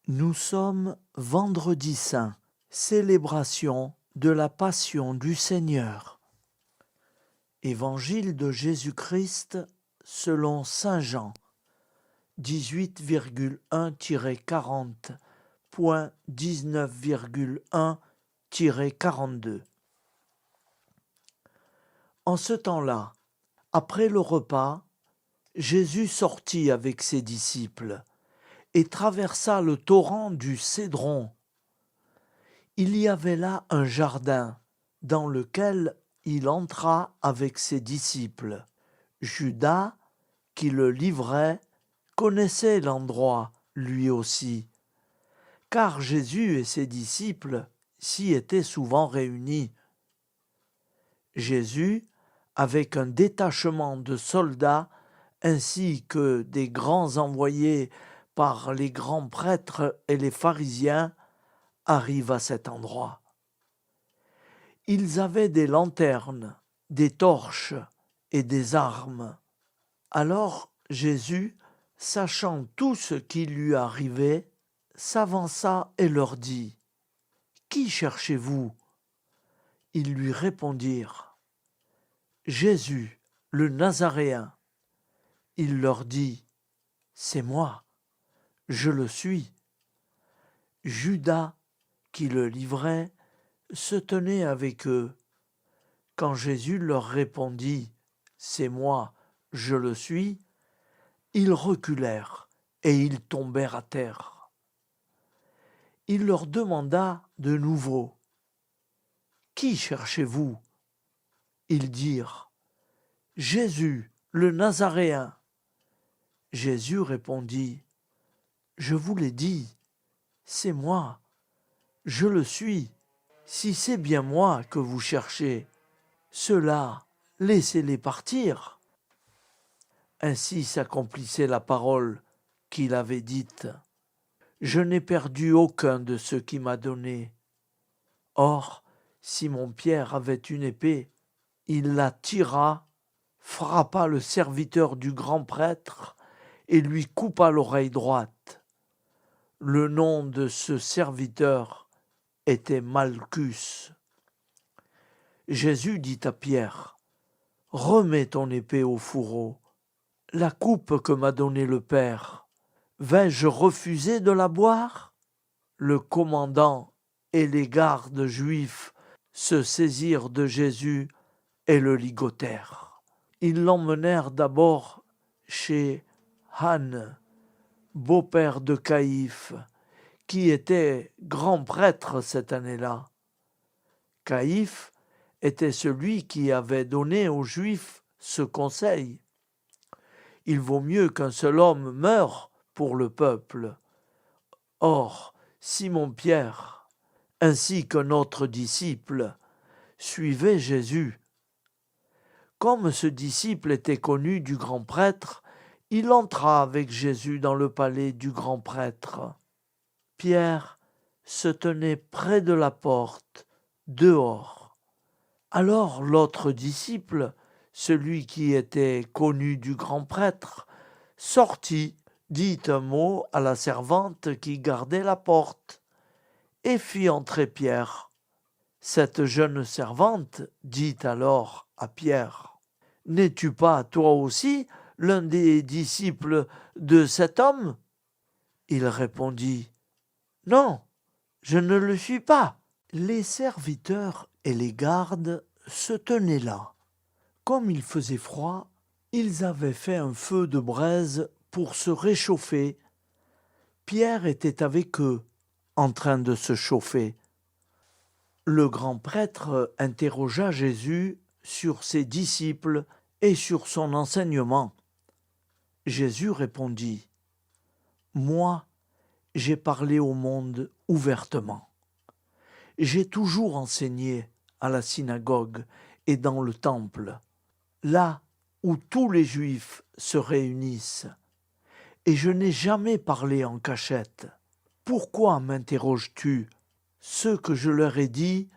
Nous sommes vendredi saint, célébration de la Passion du Seigneur. Évangile de Jésus-Christ selon saint Jean, 18,1-19,1-42. En ce temps-là, après le repas, Jésus sortit avec ses disciples et traversa le torrent du Cédron. Il y avait là un jardin dans lequel il entra avec ses disciples. Judas, qui le livrait, connaissait l'endroit lui aussi, car Jésus et ses disciples s'y étaient souvent réunis. Jésus, avec un détachement de soldats ainsi que des grands envoyés par les grands prêtres et les pharisiens, arrive à cet endroit. Ils avaient des lanternes, des torches et des armes. Alors Jésus, sachant tout ce qui lui arrivait, s'avança et leur dit : « Qui cherchez-vous ? » Ils lui répondirent : « Jésus, le Nazaréen. » Il leur dit : « C'est moi, je le suis. » Judas, qui le livrait, se tenait avec eux. Quand Jésus leur répondit : « C'est moi, je le suis », ils reculèrent et ils tombèrent à terre. Il leur demanda de nouveau : « Qui cherchez-vous ? » Ils dirent : « Jésus, le Nazaréen. » Jésus répondit : « Je vous l'ai dit, c'est moi, je le suis. Si c'est bien moi que vous cherchez, ceux-là, laissez-les partir. » Ainsi s'accomplissait la parole qu'il avait dite : « Je n'ai perdu aucun de ceux qui m'a donné. » Or, Simon-Pierre avait une épée, il la tira, frappa le serviteur du grand prêtre et lui coupa l'oreille droite. Le nom de ce serviteur était Malchus. Jésus dit à Pierre : « Remets ton épée au fourreau. La coupe que m'a donnée le Père, vais-je refuser de la boire ?» Le commandant et les gardes juifs se saisirent de Jésus et le ligotèrent. Ils l'emmenèrent d'abord chez Anne, beau-père de Caïphe, qui était grand prêtre cette année-là. Caïphe était celui qui avait donné aux Juifs ce conseil : il vaut mieux qu'un seul homme meure pour le peuple. Or, Simon-Pierre, ainsi qu'un autre disciple, suivait Jésus. Comme ce disciple était connu du grand prêtre, il entra avec Jésus dans le palais du grand prêtre. Pierre se tenait près de la porte, dehors. Alors l'autre disciple, celui qui était connu du grand prêtre, sortit, dit un mot à la servante qui gardait la porte, et fit entrer Pierre. Cette jeune servante dit alors à Pierre : « N'es-tu pas, toi aussi, l'un des disciples de cet homme ? » Il répondit : « Non, je ne le suis pas. » Les serviteurs et les gardes se tenaient là. Comme il faisait froid, ils avaient fait un feu de braise pour se réchauffer. Pierre était avec eux, en train de se chauffer. Le grand prêtre interrogea Jésus sur ses disciples et sur son enseignement. Jésus répondit : « Moi, j'ai parlé au monde ouvertement. J'ai toujours enseigné à la synagogue et dans le temple, là où tous les Juifs se réunissent, et je n'ai jamais parlé en cachette. Pourquoi m'interroges-tu ? Ce que je leur ai dit,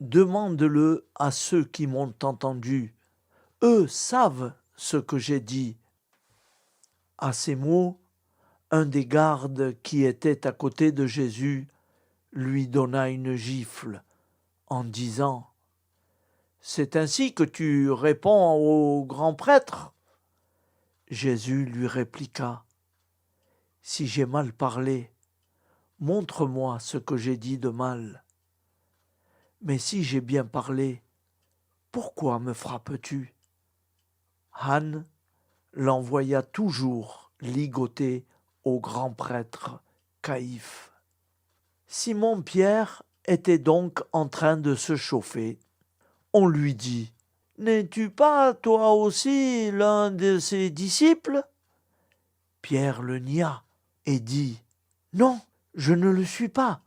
demande-le à ceux qui m'ont entendu. Eux savent ce que j'ai dit. » À ces mots, Un des gardes qui était à côté de Jésus lui donna une gifle en disant « C'est ainsi que tu réponds au grand prêtre ?» Jésus lui répliqua « Si j'ai mal parlé, montre-moi ce que j'ai dit de mal. Mais si j'ai bien parlé, pourquoi me frappes-tu » Anne l'envoya toujours ligoter au grand prêtre Caïphe. Simon-Pierre était donc en train de se chauffer. On lui dit « N'es-tu pas toi aussi l'un de ses disciples ?» Pierre le nia et dit « Non, je ne le suis pas. »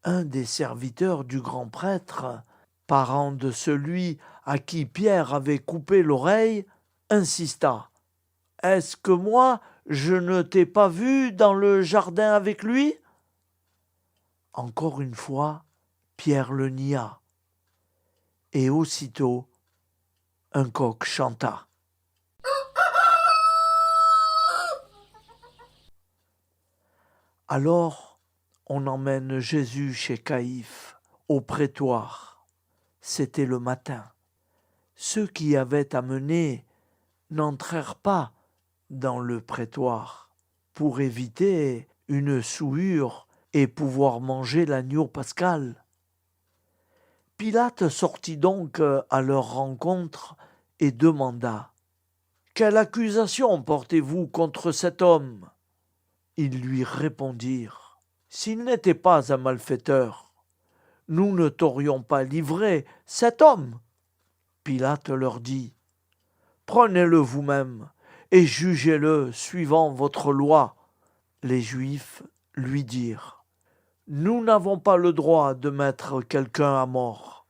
Un des serviteurs du grand prêtre, parent de celui à qui Pierre avait coupé l'oreille, insista. « Est-ce que moi, je ne t'ai pas vu dans le jardin avec lui ?» Encore une fois, Pierre le nia. Et aussitôt, un coq chanta. Alors, on emmène Jésus chez Caïphe, au prétoire. C'était le matin. Ceux qui avaient amené n'entrèrent pas dans le prétoire pour éviter une souillure et pouvoir manger l'agneau pascal. Pilate sortit donc à leur rencontre et demanda « Quelle accusation portez-vous contre cet homme ?» Ils lui répondirent « S'il n'était pas un malfaiteur, nous ne t'aurions pas livré cet homme. » Pilate leur dit « Prenez-le vous-même et jugez-le suivant votre loi. » Les Juifs lui dirent « Nous n'avons pas le droit de mettre quelqu'un à mort. »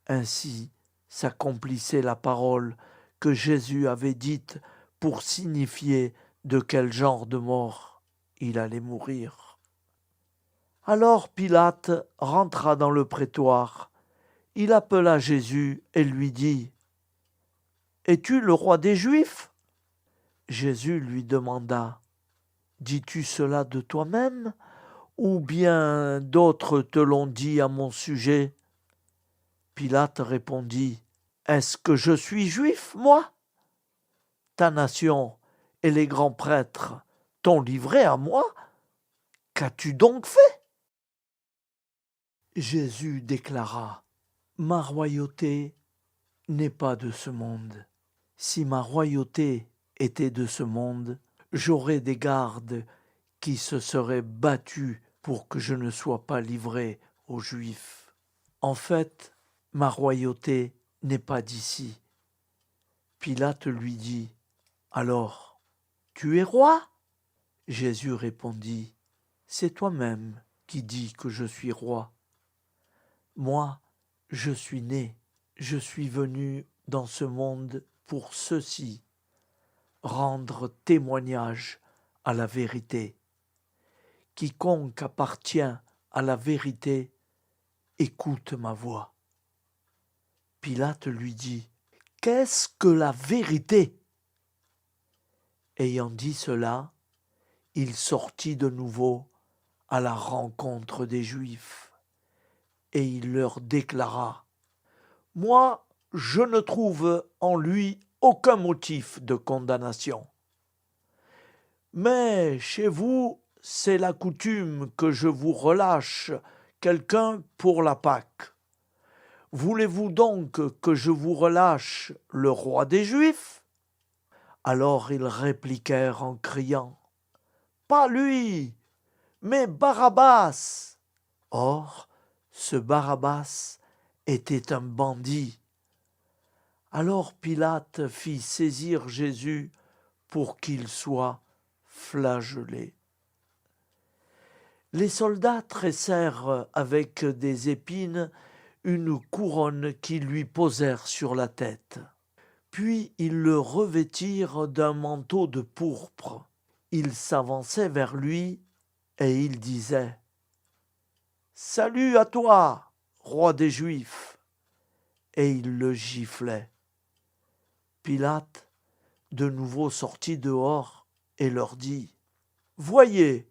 Ainsi s'accomplissait la parole que Jésus avait dite pour signifier de quel genre de mort il allait mourir. Alors Pilate rentra dans le prétoire. Il appela Jésus et lui dit « Es-tu le roi des Juifs ?» Jésus lui demanda « Dis-tu cela de toi-même, ou bien d'autres te l'ont dit à mon sujet ?» Pilate répondit « Est-ce que je suis juif, moi ? Ta nation et les grands prêtres t'ont livré à moi. Qu'as-tu donc fait ?» Jésus déclara « Ma royauté n'est pas de ce monde. Si ma royauté était de ce monde, j'aurais des gardes qui se seraient battus pour que je ne sois pas livré aux Juifs. En fait, ma royauté n'est pas d'ici. » Pilate lui dit « Alors, tu es roi ?» Jésus répondit « C'est toi-même qui dis que je suis roi. Moi, je suis né, je suis venu dans ce monde pour ceci, rendre témoignage à la vérité. Quiconque appartient à la vérité, écoute ma voix. » Pilate lui dit « Qu'est-ce que la vérité ?» Ayant dit cela, il sortit de nouveau à la rencontre des Juifs, et il leur déclara « Moi, je ne trouve en lui aucun motif de condamnation. Mais chez vous, c'est la coutume que je vous relâche quelqu'un pour la Pâque. Voulez-vous donc que je vous relâche le roi des Juifs ?» Alors ils répliquèrent en criant « Pas lui, mais Barabbas !» Or, ce Barabbas était un bandit. Alors Pilate fit saisir Jésus pour qu'il soit flagellé. Les soldats tressèrent avec des épines une couronne qu'ils lui posèrent sur la tête. Puis ils le revêtirent d'un manteau de pourpre. Ils s'avançaient vers lui et ils disaient « Salut à toi, roi des Juifs !» Et ils le giflaient. Pilate de nouveau sortit dehors et leur dit Voyez,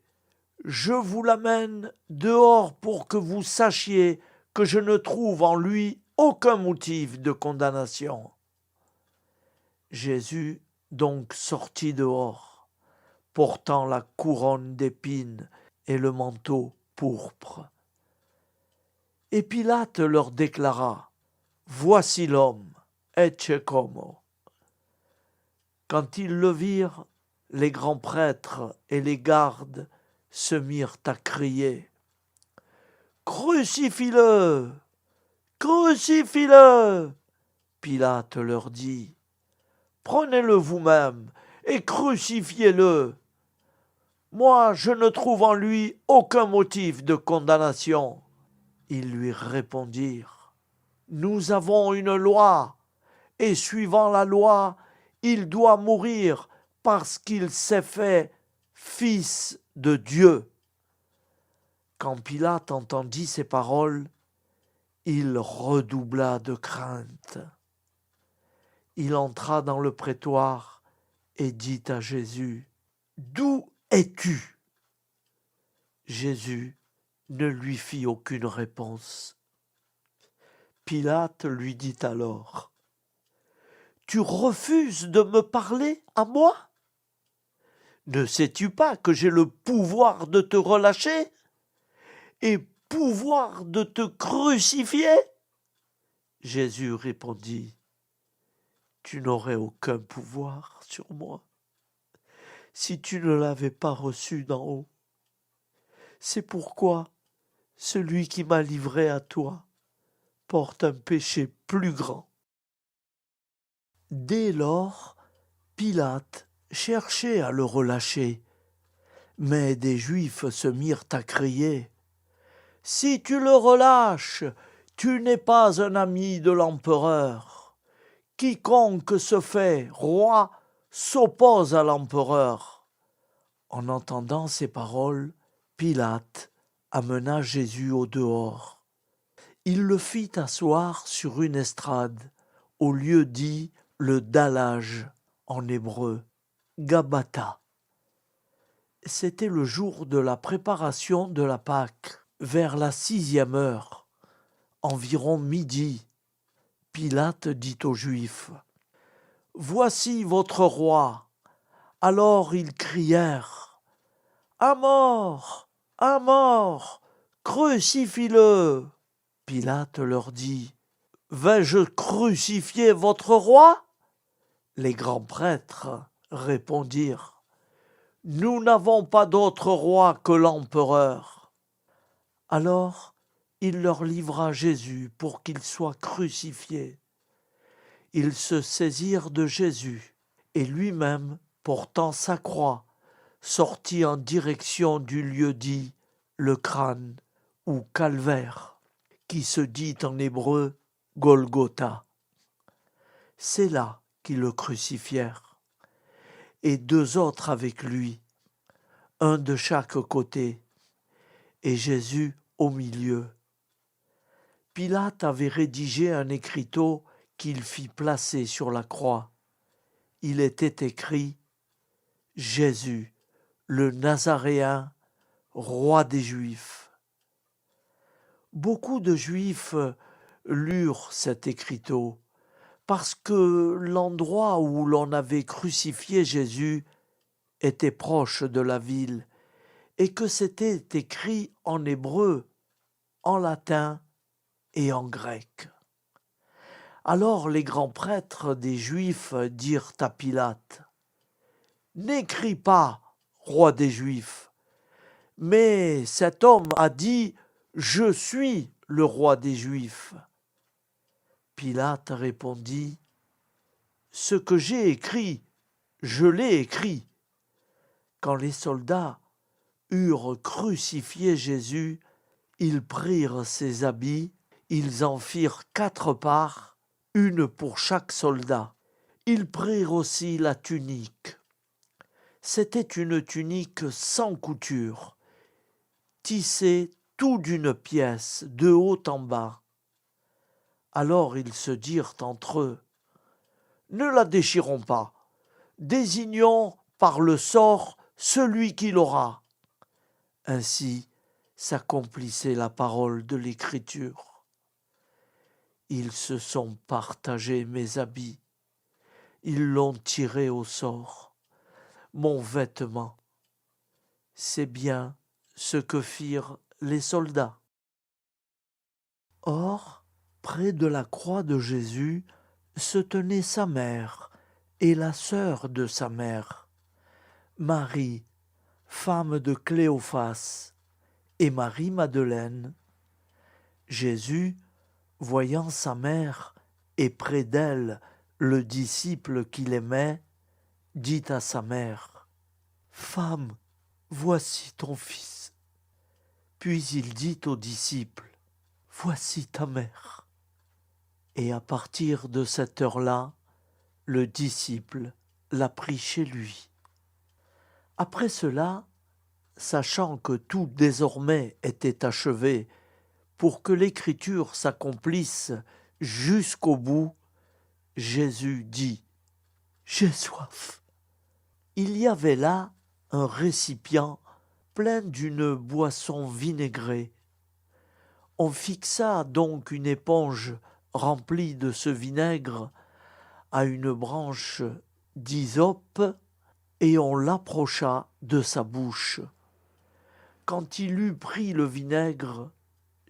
je vous l'amène dehors pour que vous sachiez que je ne trouve en lui aucun motif de condamnation. » Jésus donc sortit dehors, portant la couronne d'épines et le manteau pourpre. Et Pilate leur déclara: « Voici l'homme, ecce homo. » Quand ils le virent, les grands prêtres et les gardes se mirent à crier: « Crucifie-le! Crucifie-le » Pilate leur dit: « Prenez-le vous-même et crucifiez-le. Moi, je ne trouve en lui aucun motif de condamnation. » Ils lui répondirent: « Nous avons une loi, et suivant la loi, il doit mourir parce qu'il s'est fait fils de Dieu. » Quand Pilate entendit ces paroles, il redoubla de crainte. Il entra dans le prétoire et dit à Jésus: « D'où es-tu » Jésus ne lui fit aucune réponse. Pilate lui dit alors: « Tu refuses de me parler à moi? Ne sais-tu pas que j'ai le pouvoir de te relâcher et pouvoir de te crucifier ?» Jésus répondit: « Tu n'aurais aucun pouvoir sur moi si tu ne l'avais pas reçu d'en haut. C'est pourquoi celui qui m'a livré à toi porte un péché plus grand. » Dès lors, Pilate cherchait à le relâcher, mais des Juifs se mirent à crier: « Si tu le relâches, tu n'es pas un ami de l'empereur. Quiconque se fait roi s'oppose à l'empereur. » En entendant ces paroles, Pilate amena Jésus au dehors. Il le fit asseoir sur une estrade, au lieu dit le dallage en hébreu, Gabbatha. C'était le jour de la préparation de la Pâque, vers la 6e heure, environ midi. Pilate dit aux Juifs: « Voici votre roi. » Alors ils crièrent: « À mort! À mort! Crucifie-le » Pilate leur dit: « Vais-je crucifier votre roi ?» Les grands prêtres répondirent: « Nous n'avons pas d'autre roi que l'empereur. » Alors il leur livra Jésus pour qu'il soit crucifié. Ils se saisirent de Jésus, et lui-même, portant sa croix, sortit en direction du lieu dit le crâne ou calvaire, qui se dit en hébreu Golgotha. C'est là qu'ils le crucifièrent, et 2 autres avec lui, un de chaque côté, et Jésus au milieu. Pilate avait rédigé un écriteau qu'il fit placer sur la croix. Il était écrit: « Jésus, le Nazaréen, roi des Juifs. » Beaucoup de Juifs lurent cet écriteau, parce que l'endroit où l'on avait crucifié Jésus était proche de la ville, et que c'était écrit en hébreu, en latin et en grec. Alors les grands prêtres des Juifs dirent à Pilate: « N'écris pas, roi des Juifs, mais cet homme a dit: Je suis le roi des Juifs. » Pilate répondit: « Ce que j'ai écrit, je l'ai écrit. » Quand les soldats eurent crucifié Jésus, ils prirent ses habits, ils en firent 4 parts, une pour chaque soldat. Ils prirent aussi la tunique. C'était une tunique sans couture, tissée tout d'une pièce, de haut en bas. Alors ils se dirent entre eux: « Ne la déchirons pas, désignons par le sort celui qui l'aura. Ainsi s'accomplissait la parole de l'Écriture. Ils se sont partagés mes habits, ils l'ont tiré au sort, mon vêtement. C'est bien ce que firent les soldats. Or, près de la croix de Jésus se tenait sa mère et la sœur de sa mère, Marie, femme de Cléophas, et Marie-Madeleine. Jésus, voyant sa mère et près d'elle le disciple qu'il aimait, dit à sa mère, « Femme, voici ton fils. » Puis il dit au disciple, « Voici ta mère. » Et à partir de cette heure-là, le disciple l'a pris chez lui. Après cela, sachant que tout désormais était achevé, pour que l'Écriture s'accomplisse jusqu'au bout, Jésus dit, « J'ai soif. » Il y avait là un récipient plein d'une boisson vinaigrée. On fixa donc une éponge remplie de ce vinaigre à une branche d'hysope et on l'approcha de sa bouche. Quand il eut pris le vinaigre,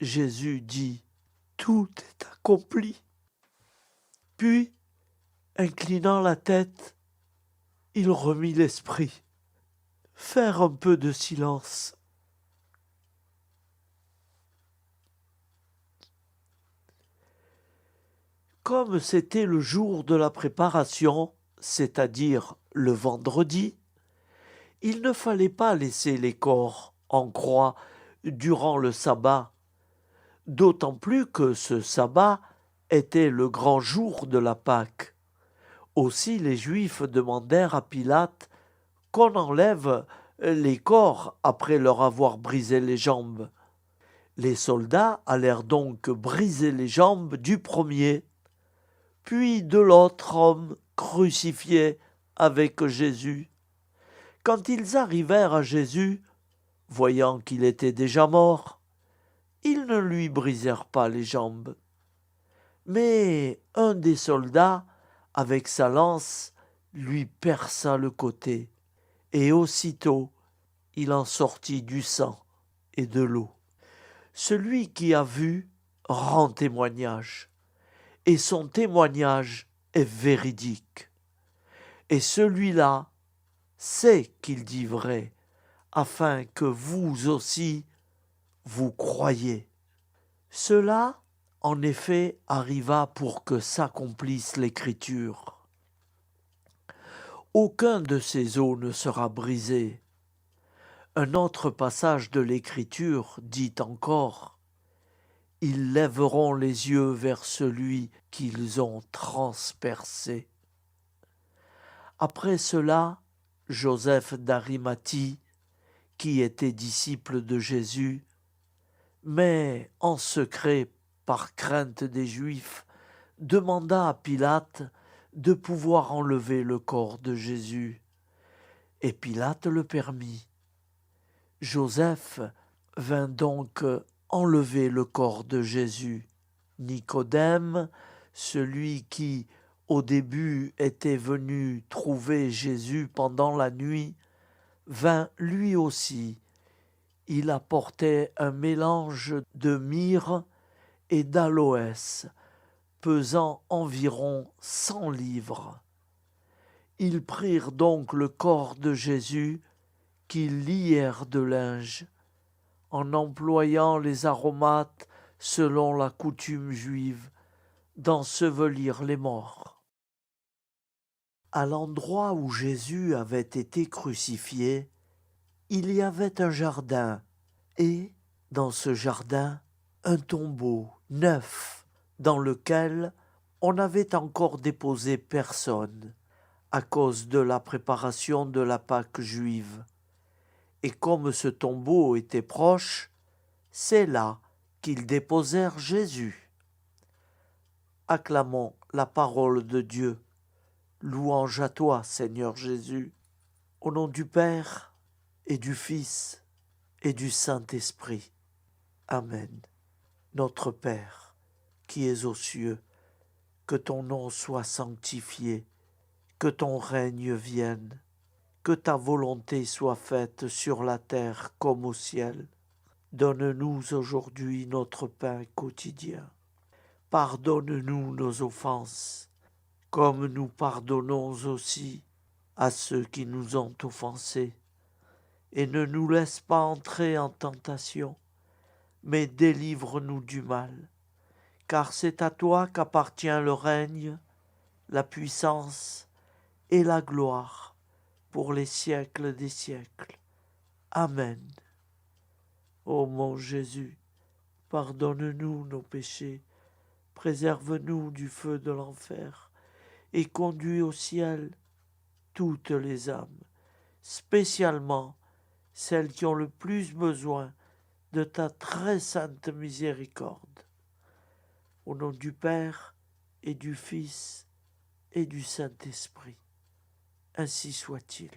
Jésus dit, « Tout est accompli. » Puis, inclinant la tête, il remit l'esprit. Faire un peu de silence. Comme c'était le jour de la préparation, c'est-à-dire le vendredi, il ne fallait pas laisser les corps en croix durant le sabbat, d'autant plus que ce sabbat était le grand jour de la Pâque. Aussi les Juifs demandèrent à Pilate qu'on enlève les corps après leur avoir brisé les jambes. Les soldats allèrent donc briser les jambes du premier, puis de l'autre homme crucifié avec Jésus. Quand ils arrivèrent à Jésus, voyant qu'il était déjà mort, ils ne lui brisèrent pas les jambes. Mais un des soldats, avec sa lance, lui perça le côté, et aussitôt il en sortit du sang et de l'eau. Celui qui a vu rend témoignage, et son témoignage est véridique. Et celui-là sait qu'il dit vrai, afin que vous aussi vous croyiez. Cela, en effet, arriva pour que s'accomplisse l'Écriture. Aucun de ces os ne sera brisé. Un autre passage de l'Écriture dit encore « Ils lèveront les yeux vers celui qu'ils ont transpercé. » Après cela, Joseph d'Arimathie, qui était disciple de Jésus, mais en secret par crainte des Juifs, demanda à Pilate de pouvoir enlever le corps de Jésus. Et Pilate le permit. Joseph vint donc enlever le corps de Jésus. Nicodème, celui qui au début était venu trouver Jésus pendant la nuit, vint lui aussi. Il apportait un mélange de myrrhe et d'aloès, pesant environ 100 livres. Ils prirent donc le corps de Jésus, qu'ils lièrent de linge, en employant les aromates selon la coutume juive, d'ensevelir les morts. À l'endroit où Jésus avait été crucifié, il y avait un jardin, et, dans ce jardin, un tombeau neuf, dans lequel on n'avait encore déposé personne, à cause de la préparation de la Pâque juive. Et comme ce tombeau était proche, c'est là qu'ils déposèrent Jésus. Acclamons la parole de Dieu. Louange à toi, Seigneur Jésus. Au nom du Père, et du Fils, et du Saint-Esprit. Amen. Notre Père, qui es aux cieux, que ton nom soit sanctifié, que ton règne vienne, que ta volonté soit faite sur la terre comme au ciel. Donne-nous aujourd'hui notre pain quotidien. Pardonne-nous nos offenses, comme nous pardonnons aussi à ceux qui nous ont offensés. Et ne nous laisse pas entrer en tentation, mais délivre-nous du mal. Car c'est à toi qu'appartient le règne, la puissance et la gloire pour les siècles des siècles. Amen. Ô mon Jésus, pardonne-nous nos péchés, préserve-nous du feu de l'enfer, et conduis au ciel toutes les âmes, spécialement celles qui ont le plus besoin de ta très sainte miséricorde. Au nom du Père et du Fils et du Saint-Esprit, ainsi soit-il.